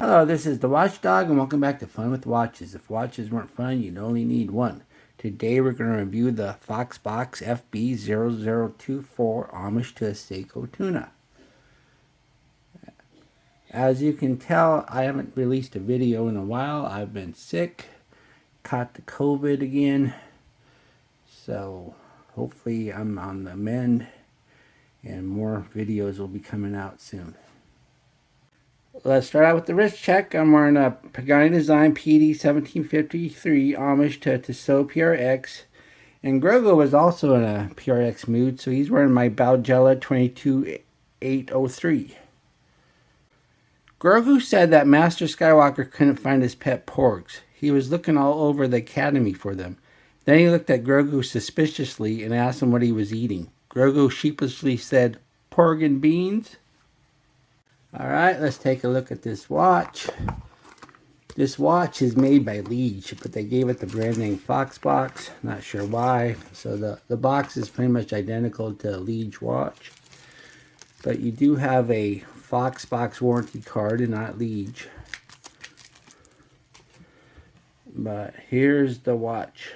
Hello, this is the Watchdog, and welcome back to Fun with Watches. If watches weren't fun, you'd only need one. Today we're going to review the Foxbox FB0024 homage to a Seiko Tuna. As you can tell, I haven't released a video in a while. I've been sick, caught the COVID again, so hopefully I'm on the mend and more videos will be coming out soon. Let's start out with the wrist check. I'm wearing a Pagani Design PD 1753 homage to Tissot PRX. And Grogu was also in a PRX mood, so he's wearing my Balgella 22803. Grogu said that Master Skywalker couldn't find his pet porgs. He was looking all over the academy for them. Then he looked at Grogu suspiciously and asked him what he was eating. Grogu sheepishly said, "Porg and beans." Alright, let's take a look at this watch. This watch is made by LIGE, but they gave it the brand name Foxbox. Not sure why. So the box is pretty much identical to a LIGE watch. But you do have a Foxbox warranty card and not LIGE. But here's the watch.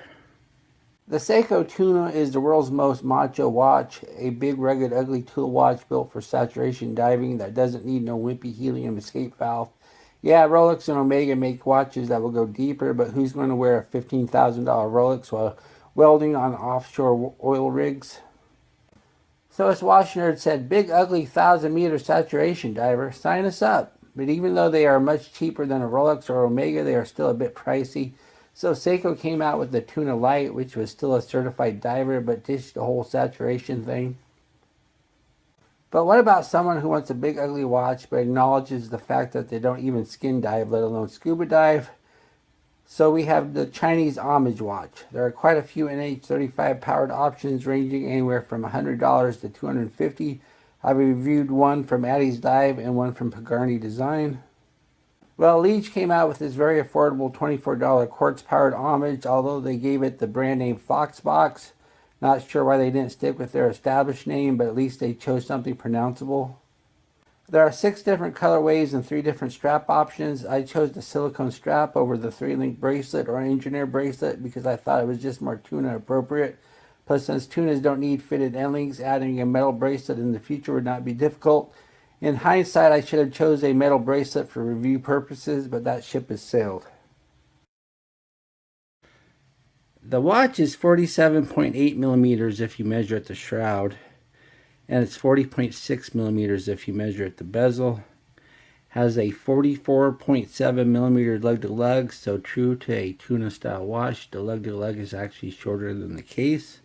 The Seiko Tuna is the world's most macho watch, a big, rugged, ugly tool watch built for saturation diving that doesn't need no wimpy helium escape valve. Yeah, Rolex and Omega make watches that will go deeper, but who's going to wear a $15,000 Rolex while welding on offshore oil rigs? So this watch nerd said, "Big, ugly, 1,000-meter saturation diver, sign us up." But even though they are much cheaper than a Rolex or Omega, they are still a bit pricey. So Seiko came out with the Tuna Light, which was still a certified diver, but ditched the whole saturation thing. But what about someone who wants a big ugly watch, but acknowledges the fact that they don't even skin dive, let alone scuba dive? So we have the Chinese homage watch. There are quite a few NH35 powered options ranging anywhere from $100 to $250. I've reviewed one from Addie's Dive and one from Pagani Design. Well, LIGE came out with this very affordable $24 quartz powered homage, although they gave it the brand name Foxbox. Not sure why they didn't stick with their established name, but at least they chose something pronounceable. There are 6 different colorways and 3 different strap options. I chose the silicone strap over the 3-link bracelet or engineer bracelet because I thought it was just more tuna appropriate. Plus, since tunas don't need fitted end links, adding a metal bracelet in the future would not be difficult. In hindsight, I should have chose a metal bracelet for review purposes, but that ship has sailed. The watch is 47.8 millimeters if you measure at the shroud, and it's 40.6 millimeters if you measure at the bezel. Has a 44.7 millimeter lug-to-lug, so true to a tuna style watch, the lug-to-lug is actually shorter than the case.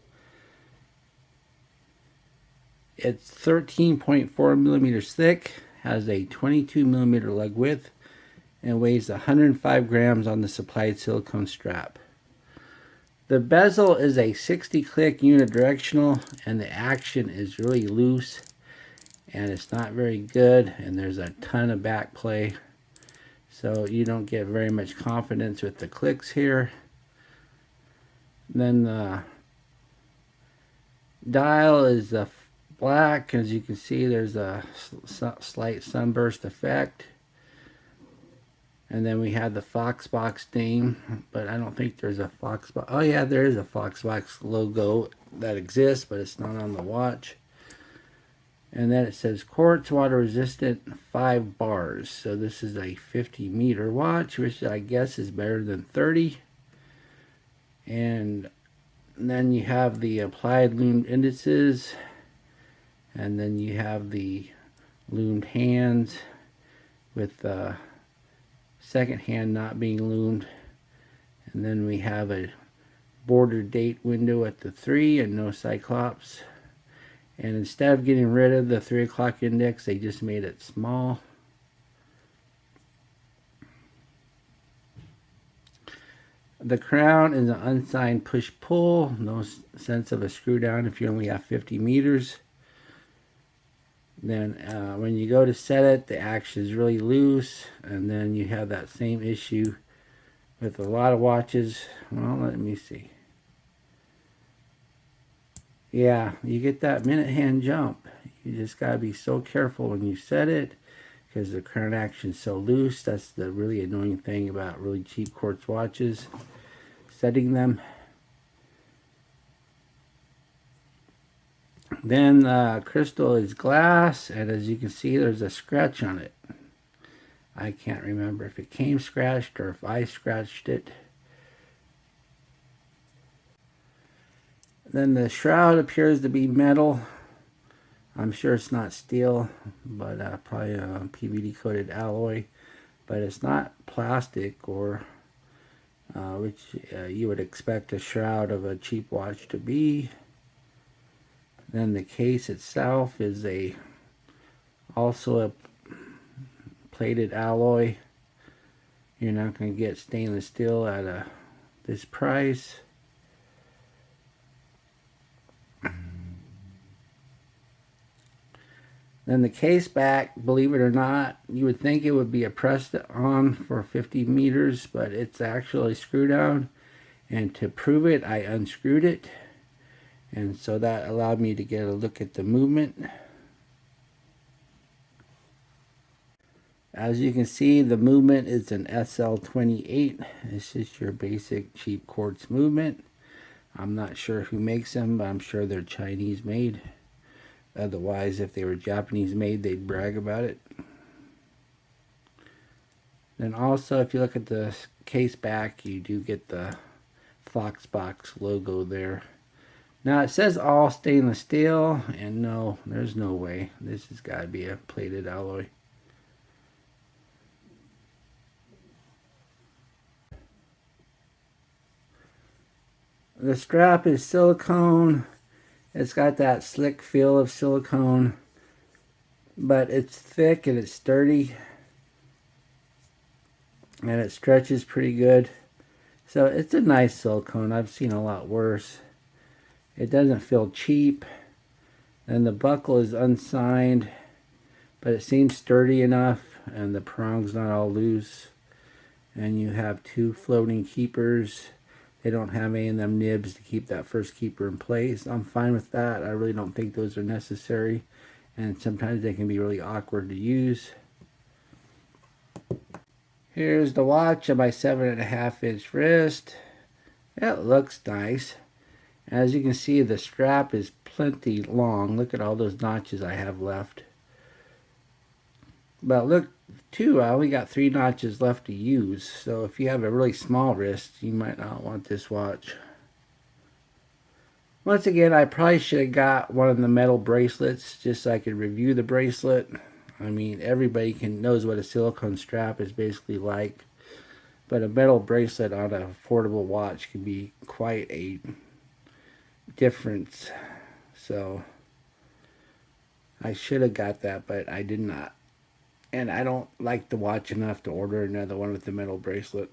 It's 13.4 millimeters thick, has a 22 millimeter lug width, and weighs 105 grams on the supplied silicone strap. The bezel is a 60-click unidirectional, and the action is really loose, and it's not very good, and there's a ton of back play, so you don't get very much confidence with the clicks here. Then the dial is black. As you can see, there's a slight sunburst effect. And then we have the Foxbox name, but I don't think there's a Foxbox. Oh yeah, there is a Foxbox logo that exists, but it's not on the watch. And then it says quartz water resistant 5 bars. So this is a 50-meter watch, which I guess is better than 30. And then you have the applied lumed indices. And then you have the loomed hands with the second hand not being loomed. And then we have a border date window at the 3 and no cyclops. And instead of getting rid of the 3 o'clock index, they just made it small. The crown is an unsigned push-pull. No sense of a screw down if you only have 50 meters. Then when you go to set it, the action is really loose, and then you have that same issue with a lot of watches. Well, let me see. Yeah, you get that minute hand jump. You just got to be so careful when you set it, because the crown action is so loose. That's the really annoying thing about really cheap quartz watches, setting them. Then the crystal is glass, and as you can see, there's a scratch on it. I can't remember if it came scratched or if I scratched it. Then the shroud appears to be metal. I'm sure it's not steel, but probably a PVD coated alloy. But it's not plastic, or which you would expect a shroud of a cheap watch to be. Then the case itself is also a plated alloy. You're not going to get stainless steel at this price. Then the case back, believe it or not, you would think it would be a pressed on for 50 meters, but it's actually a screw down. And to prove it, I unscrewed it. And so that allowed me to get a look at the movement. As you can see, the movement is an SL28. This is your basic cheap quartz movement. I'm not sure who makes them, but I'm sure they're Chinese made. Otherwise, if they were Japanese made, they'd brag about it. Then also, if you look at the case back, you do get the Foxbox logo there. Now it says all stainless steel, and no, there's no way. This has got to be a plated alloy. The strap is silicone. It's got that slick feel of silicone, but it's thick and it's sturdy, and it stretches pretty good. So it's a nice silicone. I've seen a lot worse. It doesn't feel cheap. And the buckle is unsigned, but it seems sturdy enough, and the prong's not all loose. And you have two floating keepers. They don't have any of them nibs to keep that first keeper in place. I'm fine with that. I really don't think those are necessary. And sometimes they can be really awkward to use. Here's the watch on my 7.5-inch wrist. It looks nice. As you can see, the strap is plenty long. Look at all those notches I have left. But look, too, I only got 3 notches left to use. So if you have a really small wrist, you might not want this watch. Once again, I probably should have got one of the metal bracelets just so I could review the bracelet. I mean, everybody knows what a silicone strap is basically like. But a metal bracelet on an affordable watch can be quite a difference. So I should have got that, but I did not. And I don't like the watch enough to order another one with the metal bracelet.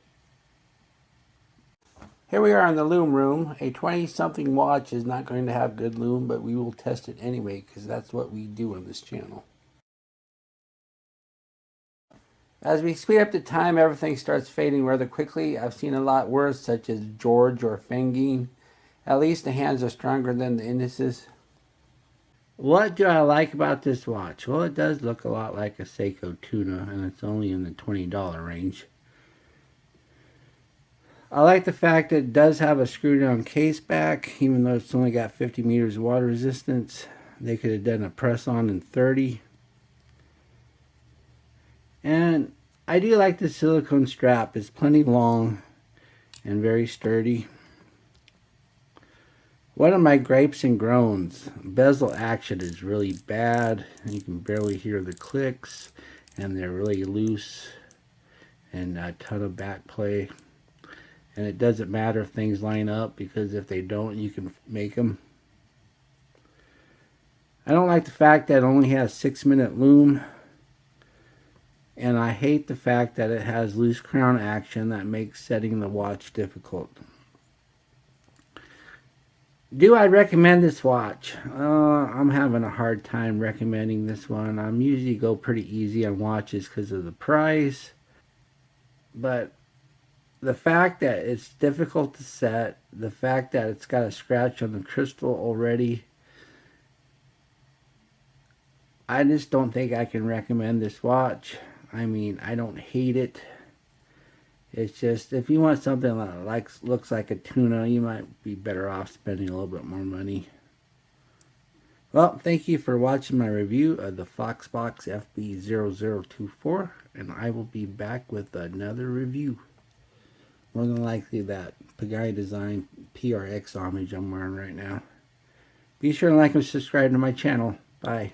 Here we are in the Lume room. A 20-something watch is not going to have good Lume, but we will test it anyway because that's what we do on this channel. As we speed up the time, everything starts fading rather quickly. I've seen a lot worse, such as George or Fengine. At least the hands are stronger than the indices. What do I like about this watch? Well, it does look a lot like a Seiko Tuna, and it's only in the $20 range. I like the fact that it does have a screw-down case back, even though it's only got 50 meters of water resistance. They could have done a press-on in 30. And I do like the silicone strap. It's plenty long and very sturdy. One of my gripes and groans, bezel action is really bad. You can barely hear the clicks, and they're really loose, and a ton of back play. And it doesn't matter if things line up, because if they don't, you can make them. I don't like the fact that it only has 6-minute Lume. And I hate the fact that it has loose crown action that makes setting the watch difficult. Do I recommend this watch? I'm having a hard time recommending this one. I'm usually go pretty easy on watches because of the price. But the fact that it's difficult to set, the fact that it's got a scratch on the crystal already, I just don't think I can recommend this watch. I mean, I don't hate it. It's just, if you want something that looks like a tuna, you might be better off spending a little bit more money. Well, thank you for watching my review of the Foxbox FB0024, and I will be back with another review. More than likely that Pagani Design PRX homage I'm wearing right now. Be sure to like and subscribe to my channel. Bye.